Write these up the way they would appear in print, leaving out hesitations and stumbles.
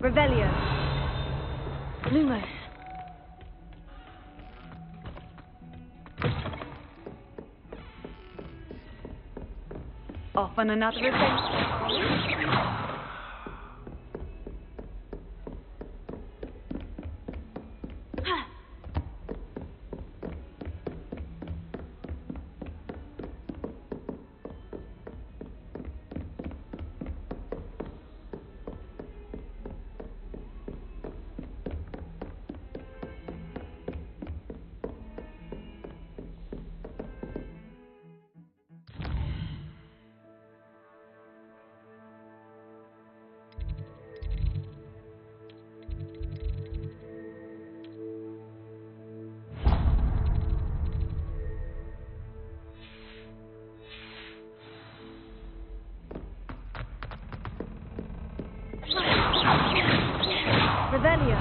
Revelio. Lumos. Off on another adventure. Revelio.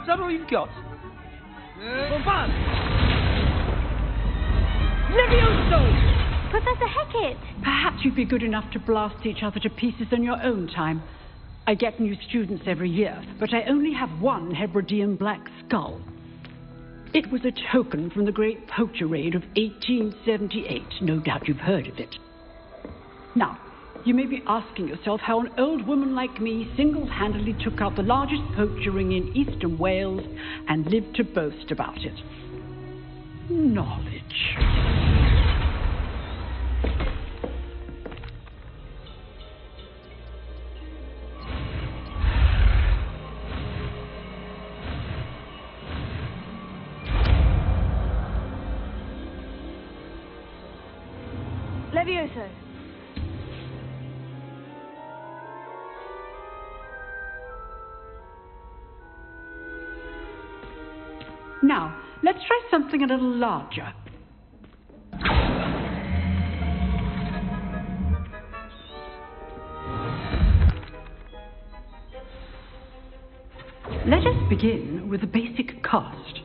Is that all you've got? Levioso! Professor Hecat! Perhaps you'd be good enough to blast each other to pieces in your own time. I get new students every year, but I only have one Hebridean black skull. It was a token from the Great Poacher Raid of 1878. No doubt you've heard of it. Now, you may be asking yourself how an old woman like me single-handedly took out the largest poacher ring in eastern Wales and lived to boast about it. Knowledge. Levioso. Now, let's try something a little larger. Let us begin with the basic cast.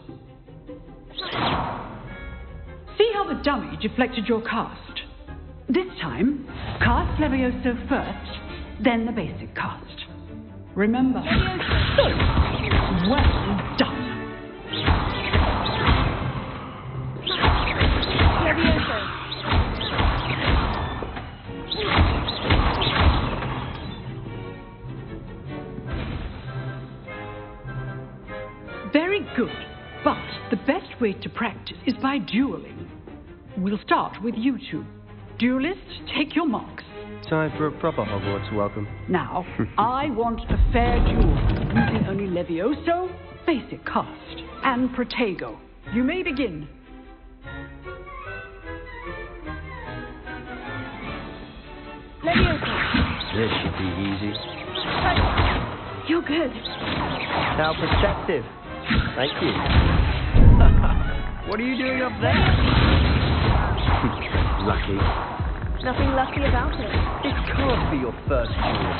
See how the dummy deflected your cast? This time, cast Levioso first, then the basic cast. Remember? Levioso. Well done. Levioso. Very good, but the best way to practice is by dueling. We'll start with you two. Duelists, take your marks. Time for a proper Hogwarts welcome. Now, I want a fair duel, using only Levioso, basic cast, and Protego. You may begin. Levioso. This should be easy. You're good. How perceptive. Thank you. What are you doing up there? Lucky. Nothing lucky about it. It can't be your first duel.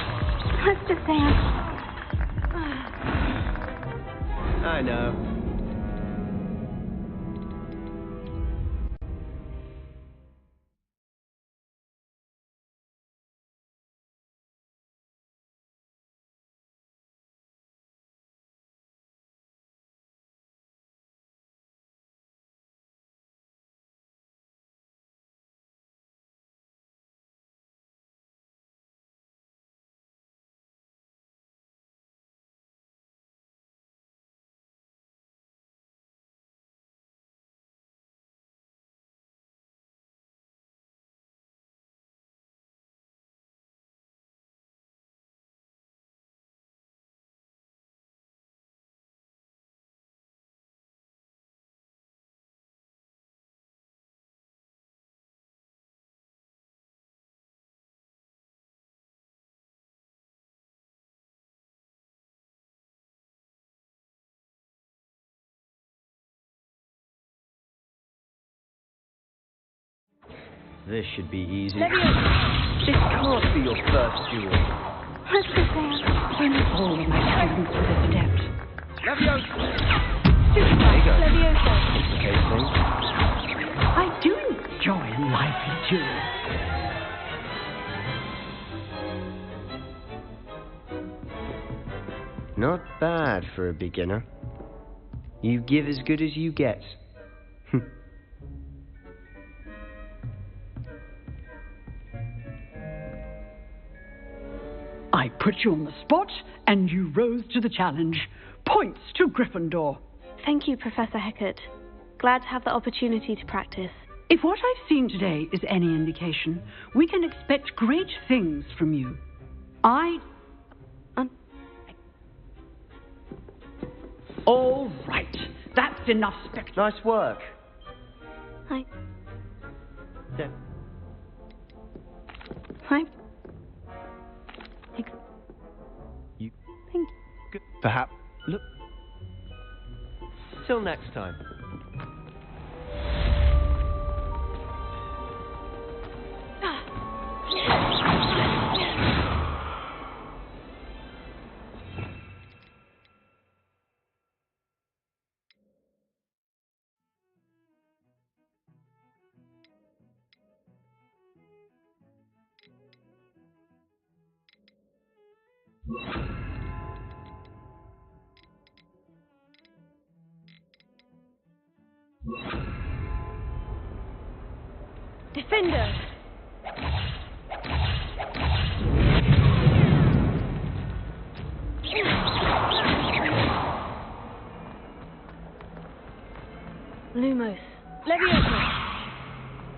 Let's just say I know. This should be easy. Leviosa! This can't be your first duel. Master Sam. Almost all of my students were adept. Leviosa! Super you go. Leviosa! Okay, thing. I do enjoy a lively duel. Not bad for a beginner. You give as good as you get. I put you on the spot, and you rose to the challenge. Points to Gryffindor. Thank you, Professor Hecat. Glad to have the opportunity to practice. If what I've seen today is any indication, we can expect great things from you. All right. That's enough spectacle. Nice work. Hi. Yeah. Hi. You Thank good. Perhaps. Look. Till next time. Defender! Lumos. Leviosa!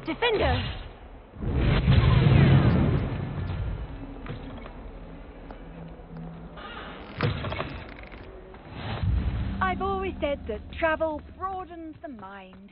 Defender! I've always said that travel broadens the mind.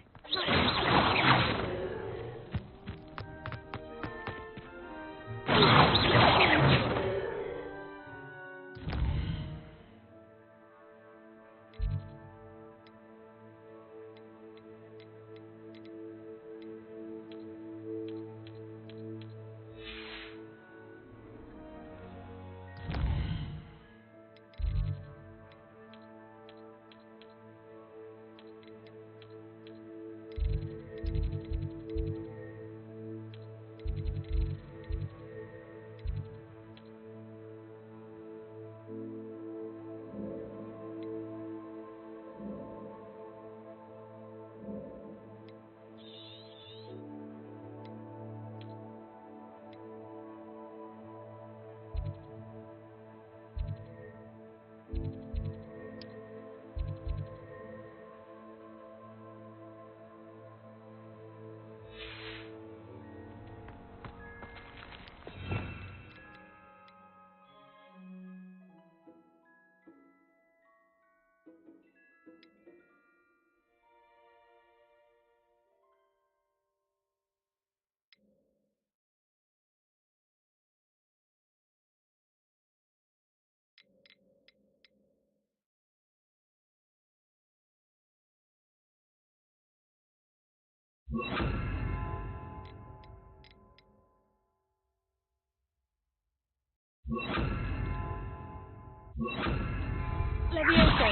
Leviosa!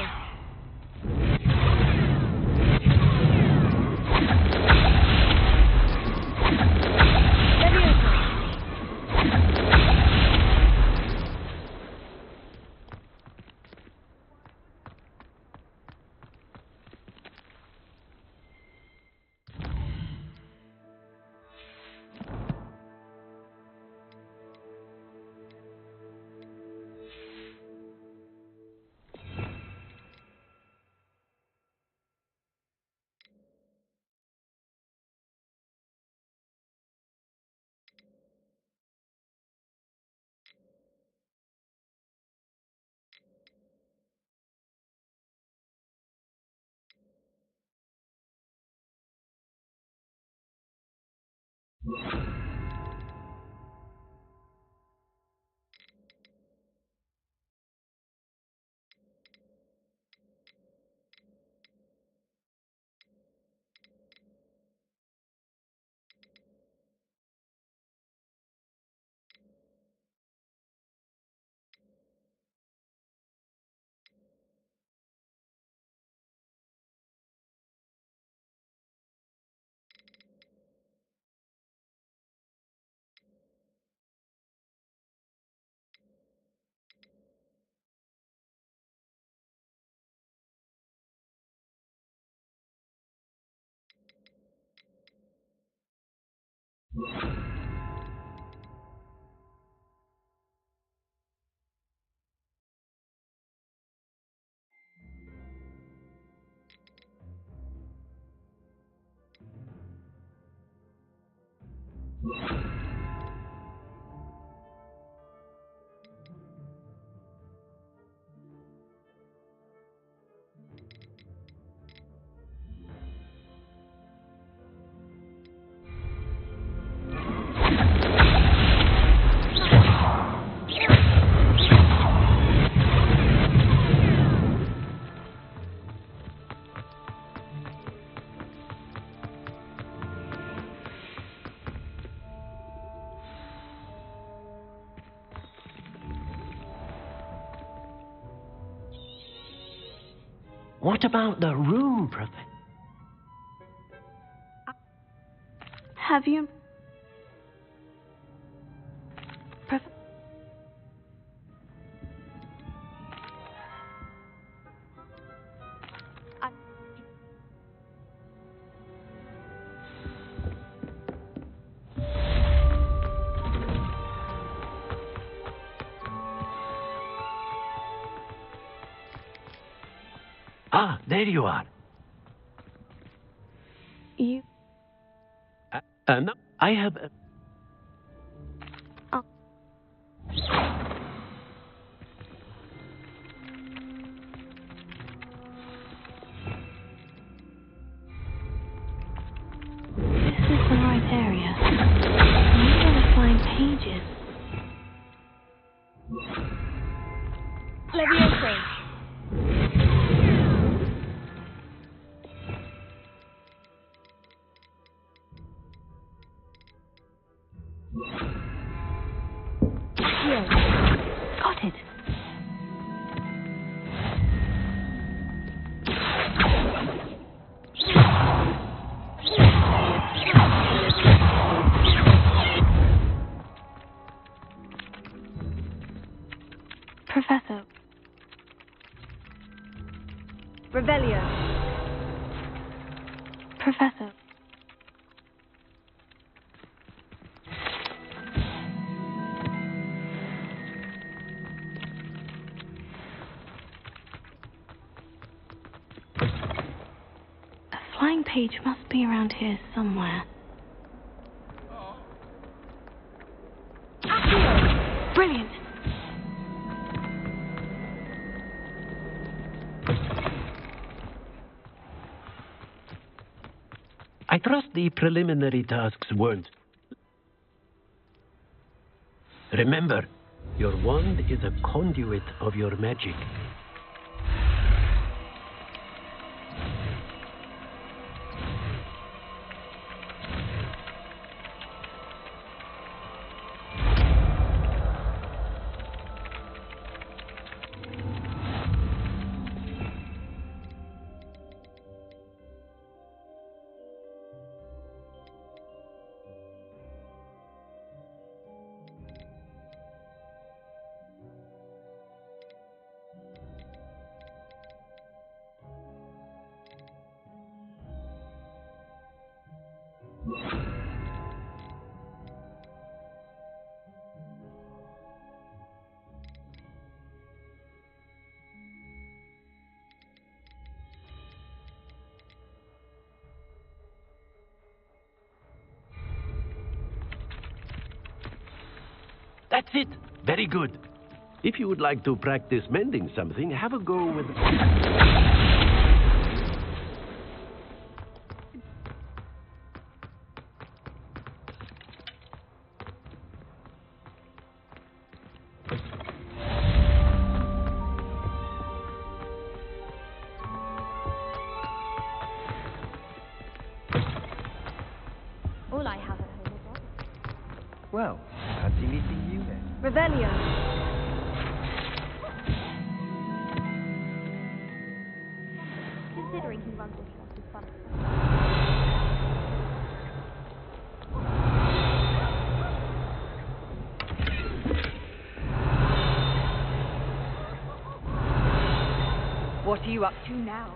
What about the room, Professor? Have you... Ah, there you are. You... No, I have... Oh. This is the right area. I'm going to find pages. Leviosa. Got it. Professor. Revelio. Professor. A flying page must be around here somewhere. Brilliant! I trust the preliminary tasks weren't. Remember, your wand is a conduit of your magic. That's it. Very good. If you would like to practice mending something, have a go with... All I have at home is one. Well, fancy meeting you then. Revelio. Considering he runs this shop is fun. What are you up to now?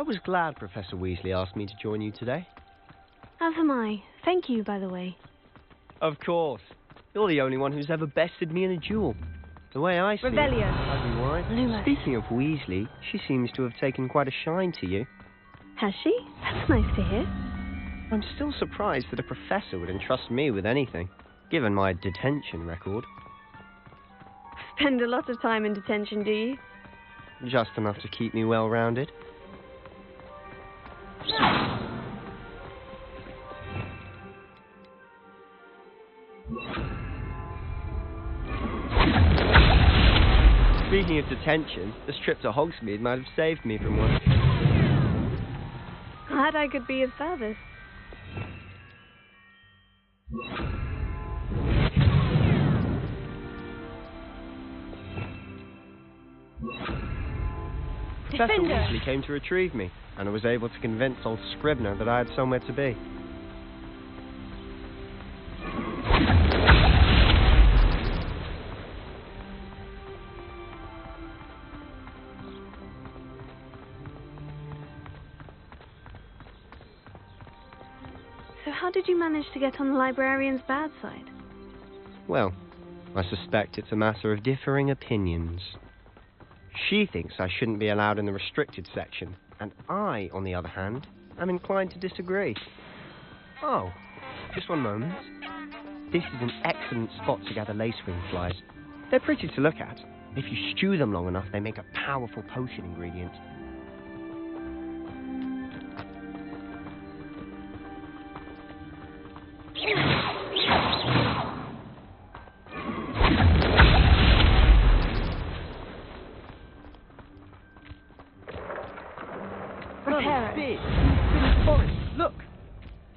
I was glad Professor Weasley asked me to join you today. As am I. Thank you, by the way. Of course. You're the only one who's ever bested me in a duel. The way I see Revelio. it, I'd be worried. Lumos. Speaking of Weasley, she seems to have taken quite a shine to you. Has she? That's nice to hear. I'm still surprised that a professor would entrust me with anything, given my detention record. Spend a lot of time in detention, do you? Just enough to keep me well-rounded. Speaking of detention, this trip to Hogsmeade might have saved me from one. Glad I could be of service. Professor Defender! Weasley came to retrieve me, and I was able to convince old Scribner that I had somewhere to be. So how did you manage to get on the librarian's bad side? Well, I suspect it's a matter of differing opinions. She thinks I shouldn't be allowed in the restricted section, and I, on the other hand, am inclined to disagree. Oh, just one moment. This is an excellent spot to gather lacewing flies. They're pretty to look at. If you stew them long enough, they make a powerful potion ingredient. Prepare Big. Look,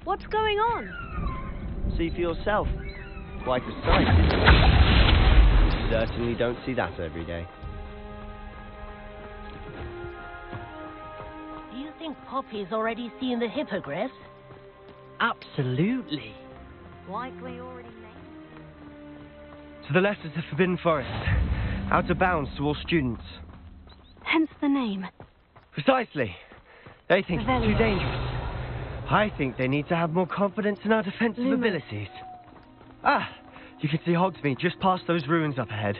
What's going on? see for yourself. Quite a sight, isn't it? You certainly don't see that every day. Do you think Poppy's already seen the hippogriffs? Absolutely. Likely already named. To the left is the Forbidden Forest. Out of bounds to all students. Hence the name. Precisely. They think it's too Revelio. dangerous. I think they need to have more confidence in our defensive Lumos. abilities. Ah, you can see Hogsmeade just past those ruins up ahead.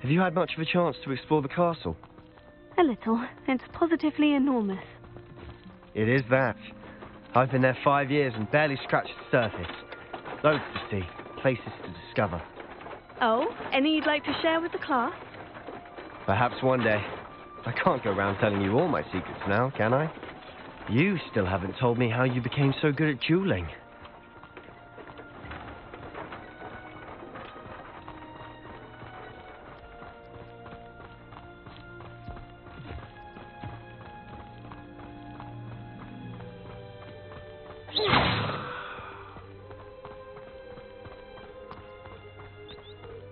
Have you had much of a chance to explore the castle? A little. It's positively enormous. It is that. I've been there 5 years and barely scratched the surface. Loads to see, places to discover. Oh, any you'd like to share with the class? Perhaps one day. I can't go around telling you all my secrets now, can I? You still haven't told me how you became so good at dueling.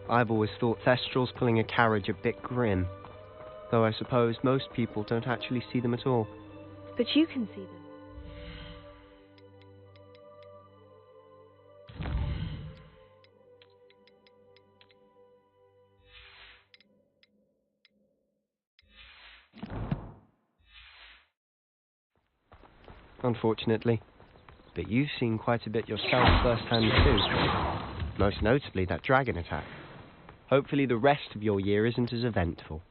I've always thought Thestrals pulling a carriage a bit grim, though I suppose most people don't actually see them at all. But you can see them. Unfortunately. But you've seen quite a bit yourself firsthand too. Most notably that dragon attack. Hopefully the rest of your year isn't as eventful.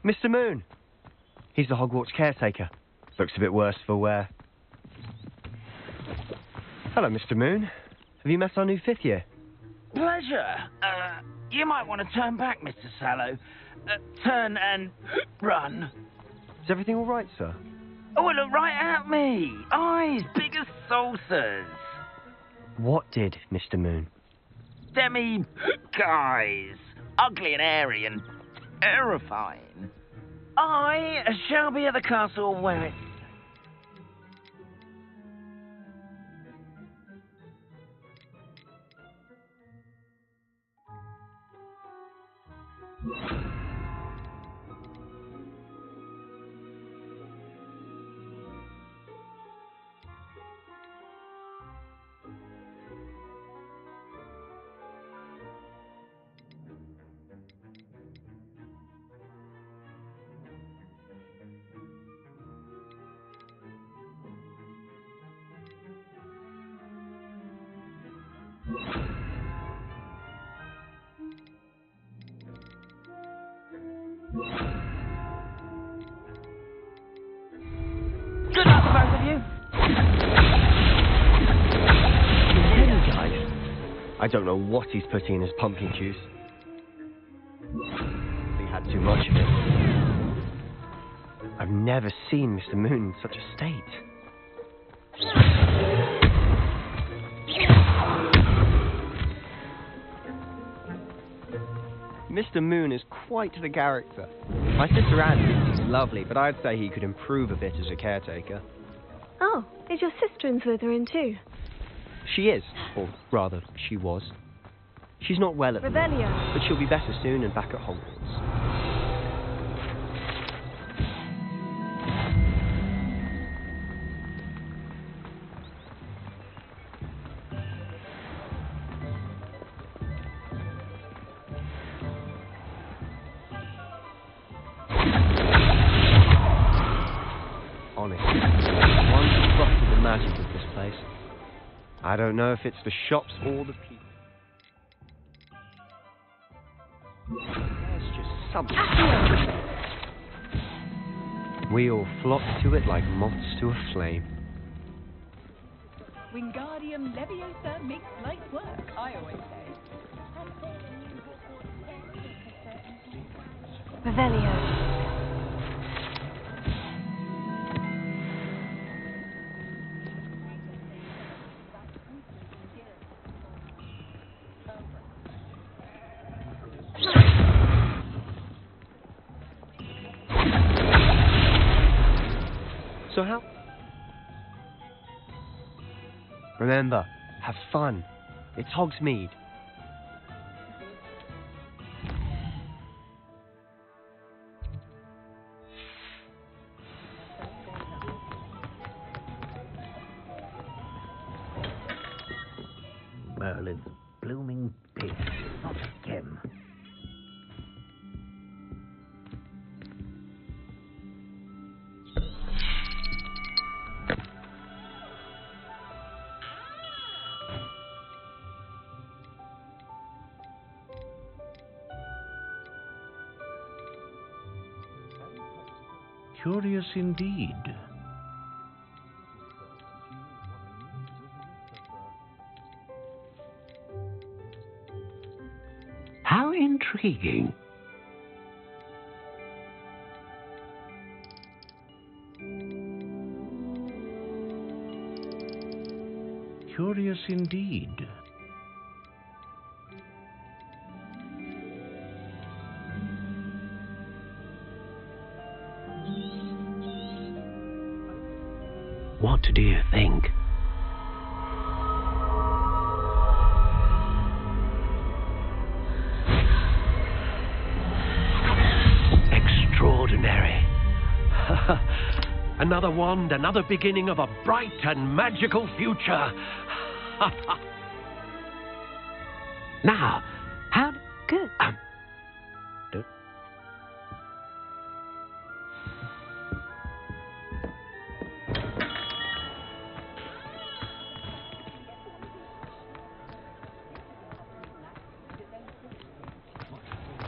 Mr. Moon! He's the Hogwarts caretaker. Looks a bit worse for wear. Hello, Mr. Moon. Have you met our new fifth year? Pleasure. You might want to turn back, Mr. Sallow. Turn and run. Is everything all right, sir? Oh, look right at me. Eyes big as saucers. What did, Mr. Moon? Demi guys. Ugly and airy and terrifying. I shall be at the castle when it... Good luck to both of you. Hey, guys. I don't know what he's putting in his pumpkin juice. He had too much of it. I've never seen Mr. Moon in such a state. Mr. Moon is quite the character. My sister Anne thinks he's lovely, but I'd say he could improve a bit as a caretaker. Oh, is your sister in Slytherin too? She is, or rather, she was. She's not well at the moment, Revelio. but she'll be better soon and back at Hogwarts. Honestly, one drop of the magic of this place. I don't know if it's the shops or the people. There's just something. We all flock to it like moths to a flame. Wingardium Leviosa makes light work, I always say. Revelio. So how? Remember, have fun. It's Hogsmeade. Merlin's blooming pig, not a gem. Curious indeed. How intriguing. Curious indeed. What do you think? Extraordinary. Another wand, another beginning of a bright and magical future. Now, how... Good.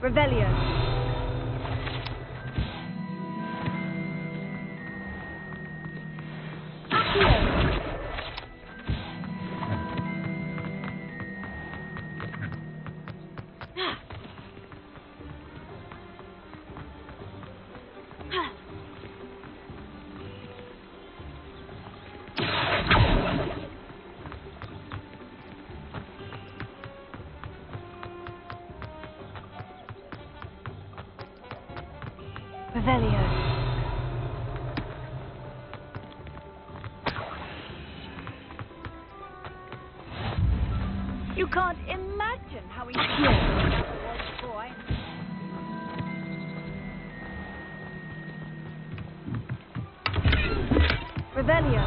Revelio. Revelio. You can't imagine how he was boy. Revelio.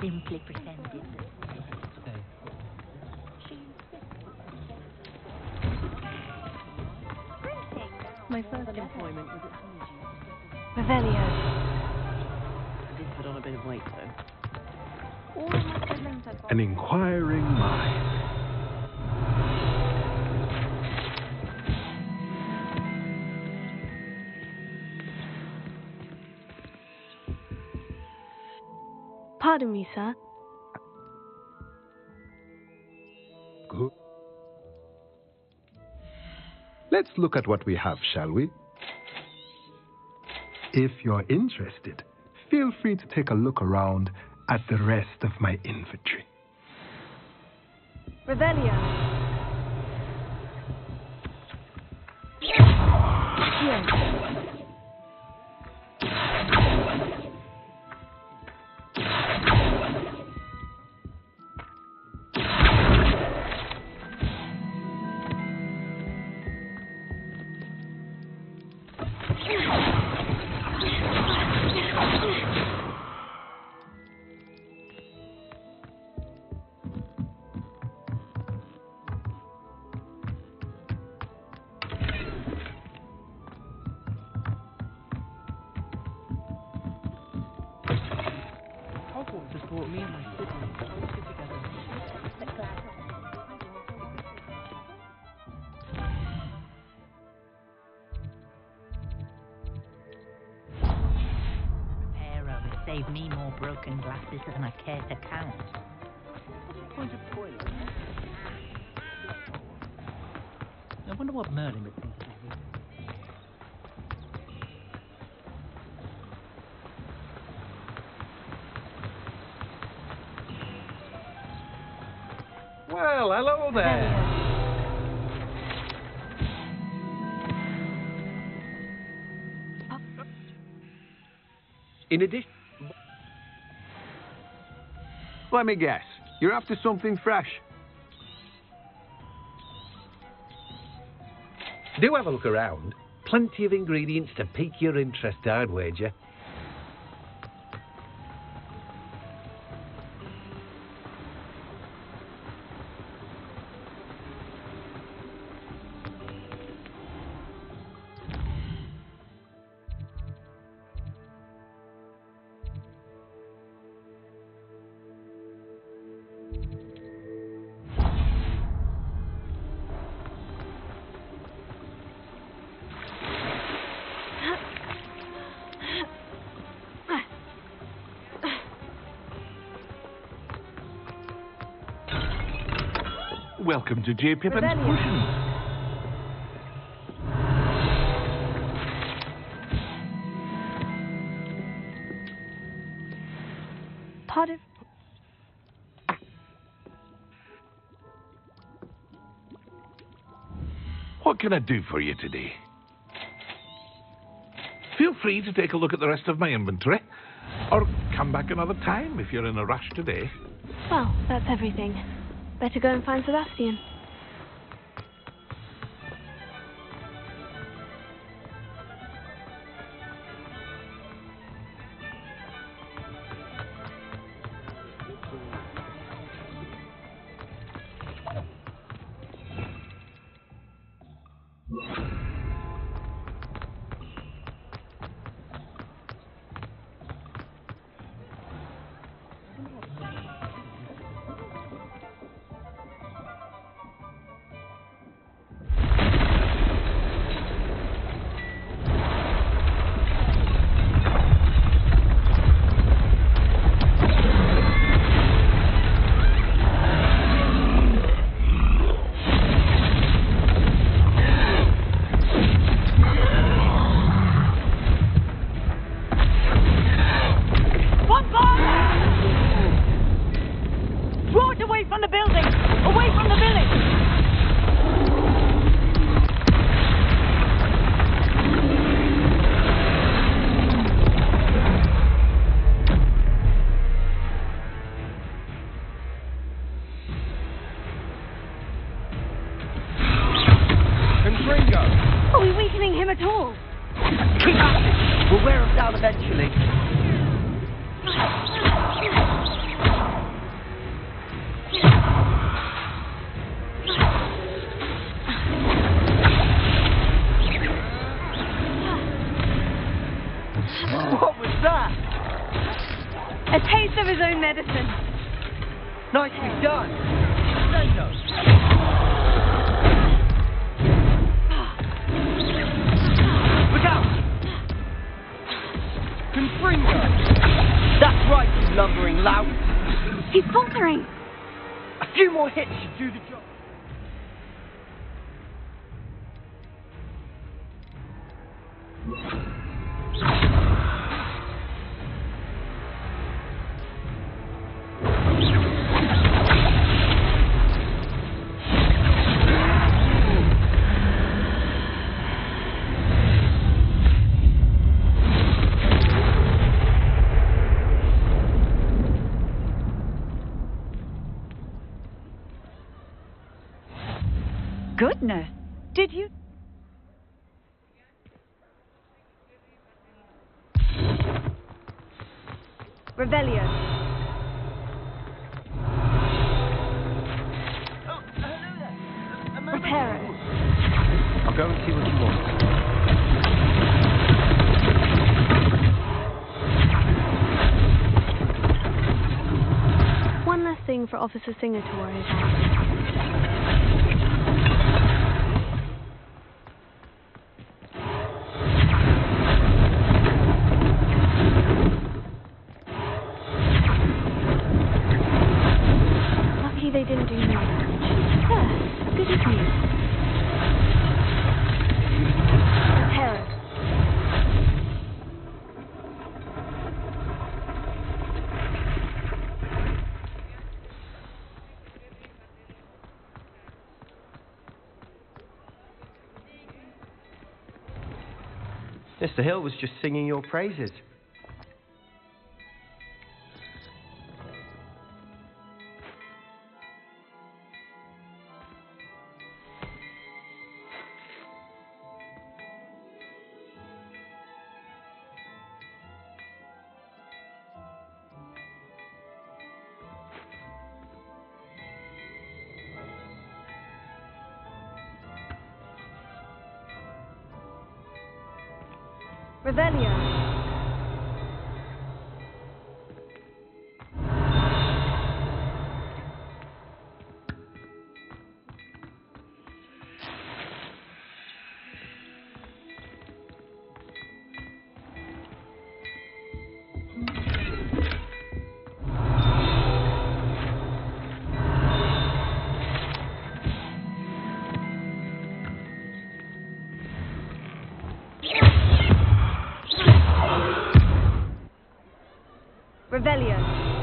Simply pretended. My first employment was at Revelio. I did put on a bit of weight though. All of my siblings have got An inquiring mind. Pardon me, sir. Good. Let's look at what we have, shall we? If you're interested, feel free to take a look around at the rest of my inventory. Revelio. Hogwarts has brought me and my siblings closer together. Repairer has saved me more broken glasses than I care to count. What's the point of toilets? I wonder what Merlin would think of this. Well, hello there. In addition... Let me guess. You're after something fresh. Do have a look around. Plenty of ingredients to pique your interest, I'd wager. Welcome to J. Pippin's Potions. Pardon? What can I do for you today? Feel free to take a look at the rest of my inventory, or come back another time if you're in a rush today. Well, that's everything. Better go and find Sebastian. him at all. Keep at it. We'll wear him down eventually. What was that? A taste of his own medicine. Nicely done. Sendo. Look out! Confringo! That's right, you lumbering lout. He's faltering. A few more hits should do the job. Goodness. Did you... Revelio. Oh, hello there. Reparo. I'll go and see what you want. One less thing for Officer Singer to worry about. Lucky they didn't do more damage. There, good as new. Reparo. Mr. Hill was just singing your praises. Revelio. Revelio.